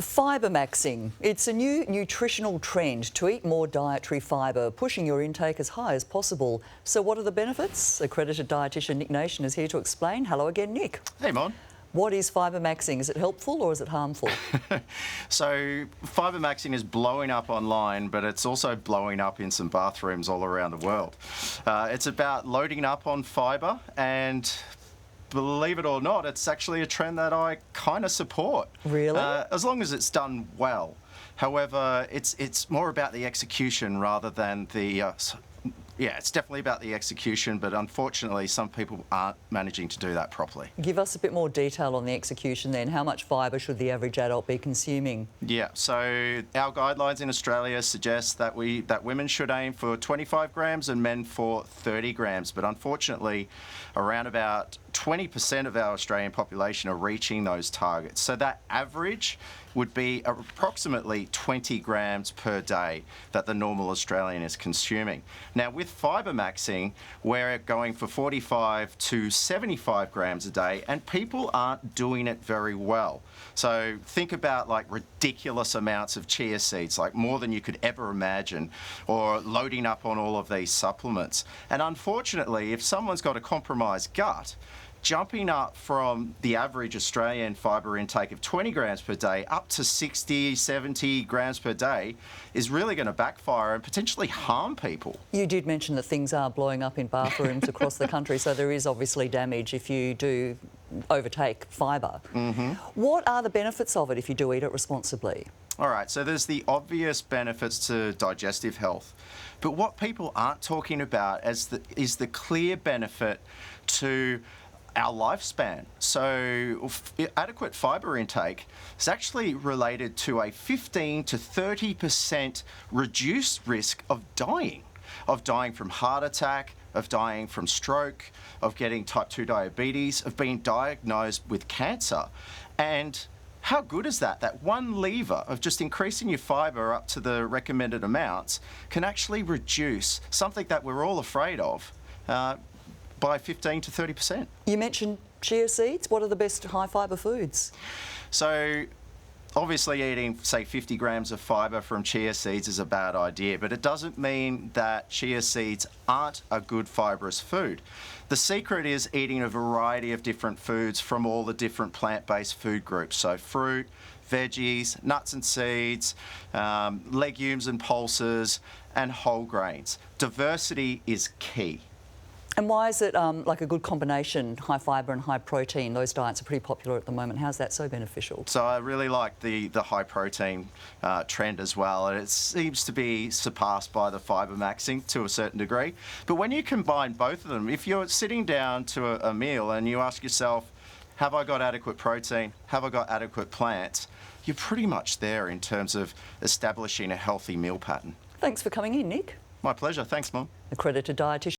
Fibremaxxing. It's a new nutritional trend to eat more dietary fibre, pushing your intake as high as possible. So what are the benefits? Accredited dietitian Nick Nation is here to explain. Hello again, Nick. Hey, Mon. What is fibremaxxing? Is it helpful or is it harmful? So fibremaxxing is blowing up online, but it's also blowing up in some bathrooms all around the world. It's about loading up on fibre, and believe it or not, it's actually a trend that I kind of support. Really? As long as it's done well. However, it's more about the execution rather than the... Yeah, it's definitely about the execution, but unfortunately some people aren't managing to do that properly. Give us a bit more detail on the execution then. How much fibre should the average adult be consuming? Yeah, so our guidelines in Australia suggest that women should aim for 25 grams and men for 30 grams, but unfortunately around about 20% of our Australian population are reaching those targets. So that average would be approximately 20 grams per day that the normal Australian is consuming. Now with fibremaxxing, we're going for 45 to 75 grams a day, and people aren't doing it very well. So think about like ridiculous amounts of chia seeds, like more than you could ever imagine, or loading up on all of these supplements. And unfortunately, if someone's got a compromised gut, jumping up from the average Australian fibre intake of 20 grams per day up to 60, 70 grams per day is really going to backfire and potentially harm people. You did mention that things are blowing up in bathrooms across the country, so there is obviously damage if you do overtake fibre. What are the benefits of it if you do eat it responsibly? All right, so there's the obvious benefits to digestive health, but what people aren't talking about is the clear benefit to our lifespan. So adequate fibre intake is actually related to a 15 to 30% reduced risk of dying from heart attack, of dying from stroke, of getting type 2 diabetes, of being diagnosed with cancer. And how good is that? That one lever of just increasing your fibre up to the recommended amounts can actually reduce something that we're all afraid of by 15 to 30%. You mentioned chia seeds. What are the best high fibre foods? So obviously eating, say, 50 grams of fibre from chia seeds is a bad idea, but it doesn't mean that chia seeds aren't a good fibrous food. The secret is eating a variety of different foods from all the different plant-based food groups. So fruit, veggies, nuts and seeds, legumes and pulses, and whole grains. Diversity is key. And why is it like a good combination, high fibre and high protein? Those diets are pretty popular at the moment. How's that so beneficial? So I really like the high protein trend as well, and it seems to be surpassed by the fibremaxxing to a certain degree. But when you combine both of them, if you're sitting down to a meal and you ask yourself, have I got adequate protein? Have I got adequate plants? You're pretty much there in terms of establishing a healthy meal pattern. Thanks for coming in, Nick. My pleasure. Thanks, Mum. Accredited dietitian.